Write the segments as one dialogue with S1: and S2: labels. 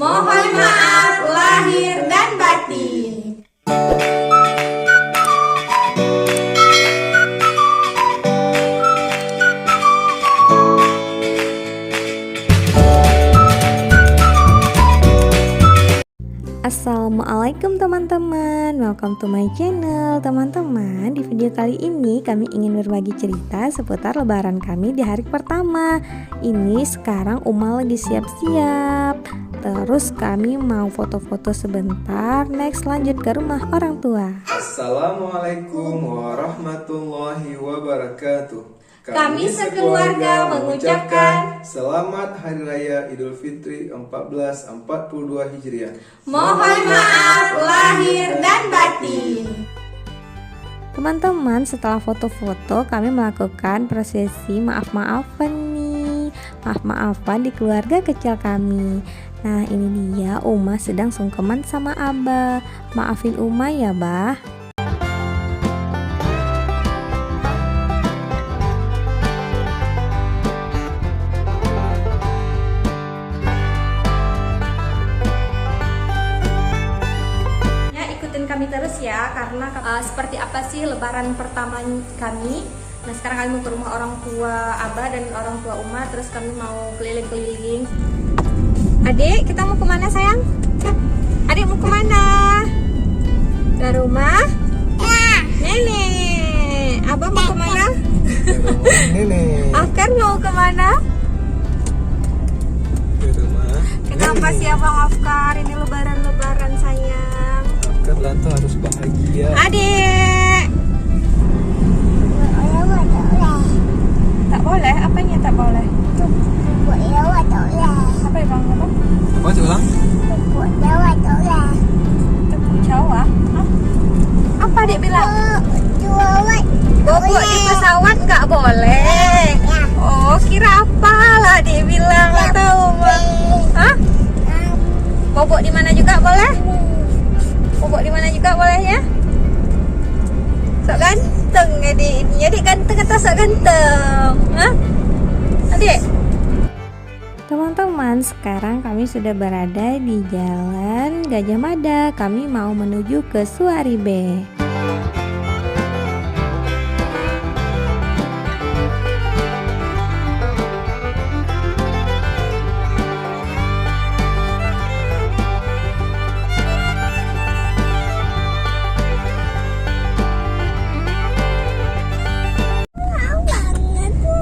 S1: Mohon maaf lahir dan batin.
S2: Assalamualaikum teman-teman, welcome to my channel. Teman-teman, di video kali ini kami ingin berbagi cerita seputar lebaran kami di hari pertama. Ini sekarang Uma lagi siap-siap. Terus kami mau foto-foto sebentar, next lanjut ke rumah orang tua.
S3: Assalamualaikum warahmatullahi wabarakatuh.
S1: Kami sekeluarga mengucapkan
S3: Selamat Hari Raya Idul Fitri 1442 Hijriah.
S1: mohon maaf lahir dan batin.
S2: Teman-teman, setelah foto-foto kami melakukan prosesi maaf-maafan nih. Maaf-maafan di keluarga kecil kami. Nah, ini dia Uma sedang sungkeman sama Abah. Maafin Uma ya, Bah.
S1: Ikutin kami terus ya, karena seperti apa sih lebaran pertama kami. Nah, sekarang kami mau ke rumah orang tua Abah dan orang tua Uma, terus kami mau keliling-keliling. Adik, kita mau kemana sayang? Adik mau kemana? Ke rumah nenek. Abah mau kemana?
S3: Nenek.
S1: Afkar mau kemana?
S3: Ke rumah.
S1: Kenapa sih Abang Afkar? Ini lebaran-lebaran sayang.
S3: Afkar tuh harus bahagia.
S1: Adik. Tak boleh? Apanya tak boleh? Apa ya bang?
S3: Apa ulang?
S1: Tepung Jawa? Hah? Apa dia bilang? Bobok di pesawat nggak boleh. Oh, kira apa lah dia bilang, nggak tahu bang. Hah? Bobok di mana juga boleh? Bobok di mana juga boleh ya? Sok ganteng adik ganteng atau sok ganteng? Hah? Adik?
S2: Teman-teman, sekarang kami sudah berada di Jalan Gajah Mada. Kami mau menuju ke Suaribe.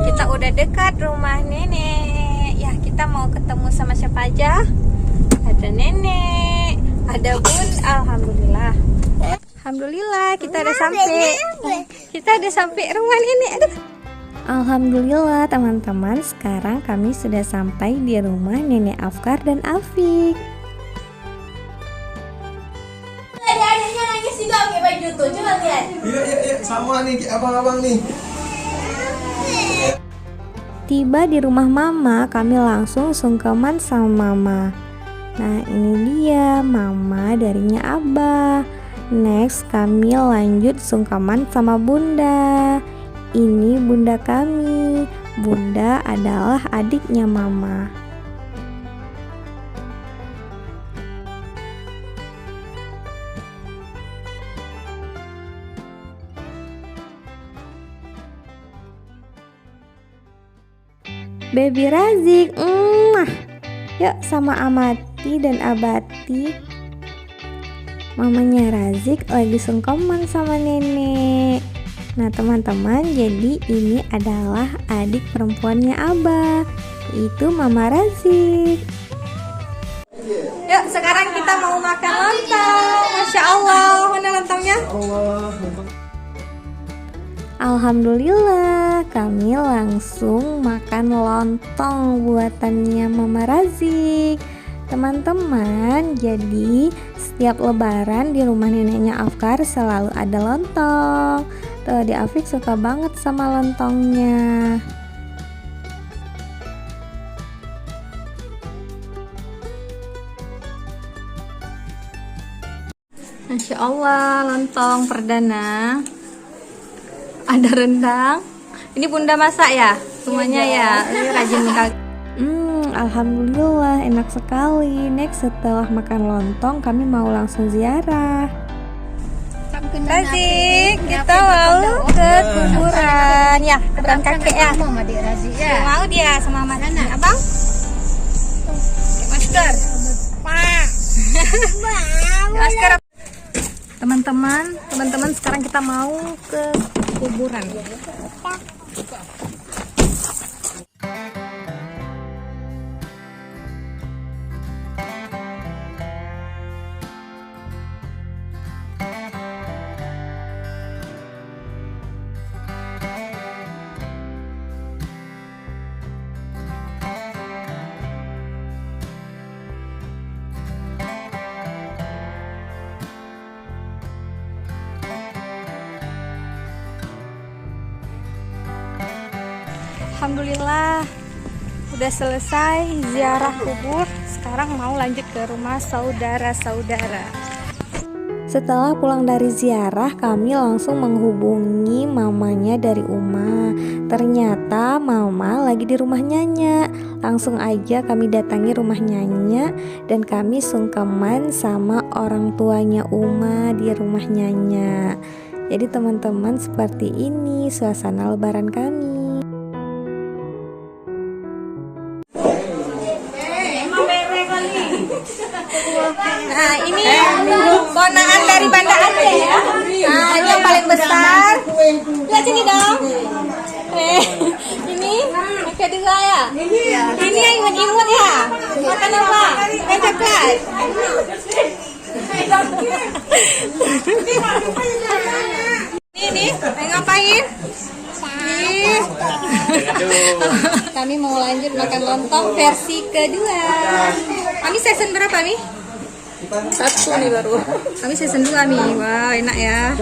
S1: Kita udah dekat rumah nenek. Ya, kita mau ketemu sama siapa aja? Ada nenek, ada bun. Alhamdulillah. Alhamdulillah, kita udah sampai. Kita udah sampai rumah nenek. Aduh.
S2: Alhamdulillah teman-teman, sekarang kami sudah sampai di rumah Nenek Afkar dan Afik.
S1: Adik-adiknya nangis juga pakai baju tuh. Coba lihat.
S3: Iya, sama nih abang-abang nih.
S2: Tiba di rumah Mama, kami langsung sungkeman sama Mama. Nah, ini dia Mama darinya Abah. Next kami lanjut sungkeman sama Bunda. Ini Bunda kami. Bunda adalah adiknya Mama. Baby Razik, yuk sama Amati dan Abati. Mamanya Razik lagi sungkeman sama nenek. Nah teman-teman, jadi ini adalah adik perempuannya Abah, itu Mama Razik.
S1: Yuk, sekarang kita mau makan lontong. Masya Allah, mana lontongnya?
S3: Allah.
S2: Alhamdulillah, kami langsung makan lontong buatannya Mama Razik. Teman-teman, jadi setiap lebaran di rumah neneknya Afkar selalu ada lontong. Tuh, di Afik suka banget sama lontongnya.
S1: Masya Allah, lontong perdana. Ada rendang. Ini Bunda masak ya? Semuanya ya. Ini rajin kali.
S2: alhamdulillah enak sekali. Next setelah makan lontong kami mau langsung ziarah.
S1: Razik, kita mau ke kuburan ya, kuburan kakek ya. Mau dia sama mama dan abang. Masker. Masker. Teman-teman, sekarang kita mau ke kuburan. Alhamdulillah udah selesai ziarah kubur. Sekarang mau lanjut ke rumah saudara-saudara.
S2: Setelah pulang dari ziarah, kami langsung menghubungi mamanya dari Uma. Ternyata mama lagi di rumah Nyanya. Langsung aja kami datangi rumah Nyanya dan kami sungkeman sama orang tuanya Uma di rumah Nyanya. Jadi teman-teman, seperti ini suasana lebaran kami.
S1: Nah, ini ponaan dari Banda Aceh ya. Nah, ini yang paling besar. Lihat sini dong. Ini yang kedua ya. Ini yang imut-imut ya. Makan apa? Makan coklat. Ini ngapain? Kami mau lanjut makan lontong versi kedua. Kami season berapa nih? 1 nih baru. Kami season 2 nih. Wah, enak ya.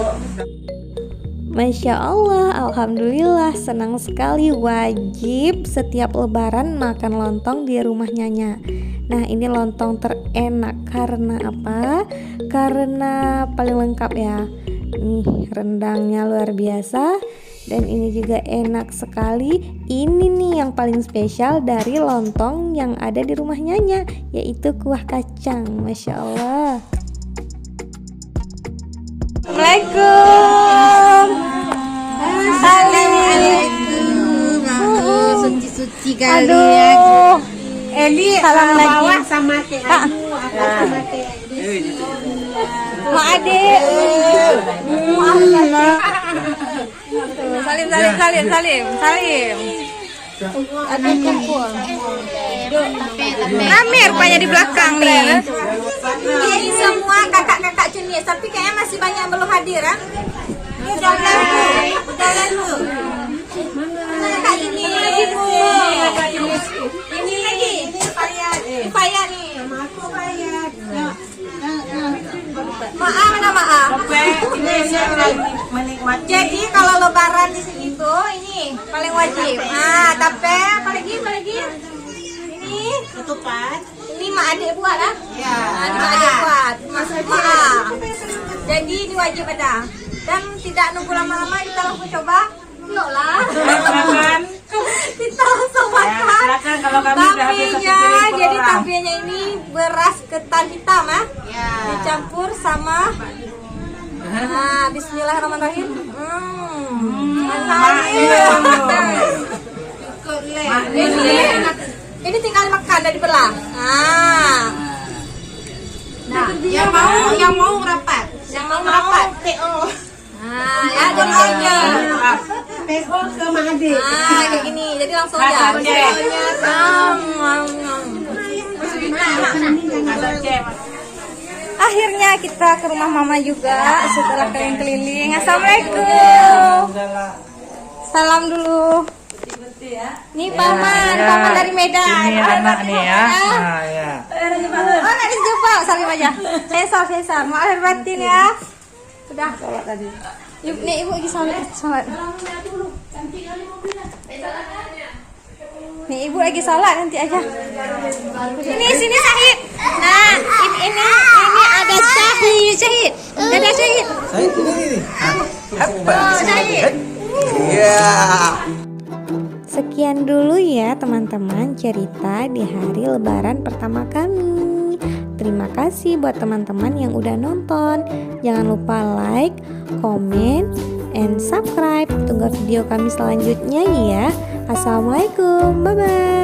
S2: Masya Allah, alhamdulillah, senang sekali. Wajib setiap lebaran makan lontong di rumah Nyanya. Nah, ini lontong terenak karena apa? Karena paling lengkap ya. Nih, rendangnya luar biasa. Dan ini juga enak sekali. Ini nih yang paling spesial dari lontong yang ada di rumah Nyanya, yaitu kuah kacang. Masya Allah.
S1: Assalamualaikum. Suci-suci kali ya.
S4: Eli
S1: Salam lagi.
S4: bawa sama teh anu sama teh
S1: Ma Ade. Salim. Aduh kumpul. Rame rupanya di belakang nih. Ini semua kakak-kakak Cunie, tapi kayaknya masih banyak yang belum hadir ya. Udah lalu. Kakak ini lagi. Upaya nih. Maaf, ada maaf. Jadi kalau lebaran di sini tuh ini paling wajib. Nah, tapi apalagi ini ketupat. Ini mak adik buat ah. Ya. Nah, ini mak adik buat. Maaf. Jadi ini wajib ada. Dan tidak nunggu lama-lama, kita langsung coba. Yuk lah. Kita langsung makan.
S4: kalau kami
S1: Tapenya, jadi tapenya ini beras ketan hitam ah. Ya. Dicampur sama bismillahirrahmanirrahim. Ini tinggal makan dari belah. Nah, yang mau rapat. Ya doanya.
S4: PO ke Mahadi.
S1: Kayak gini. Jadi langsung aja. Akhirnya kita ke rumah mama juga setelah keliling-keliling. Assalamualaikum. Salam dulu. Nih paman dari Medan.
S4: Ini anak nih ya. Nah, ya.
S1: Oh, nggak dijumpa. Salim aja. Sesar. Mau akhir batin ya. Udah.
S4: Sholat tadi.
S1: Nih ibu lagi sholat. Nih ibu lagi sholat, nanti aja. Sini Syahid. Nah, ini ada Syahid. Ada Syahid.
S3: Syahid ini. Apa?
S1: Syahid.
S3: Iya.
S2: Sekian dulu ya teman-teman cerita di hari lebaran pertama kami. Terima kasih buat teman-teman yang udah nonton. Jangan lupa like, comment, and subscribe. Tunggu video kami selanjutnya ya. Assalamualaikum, bye-bye.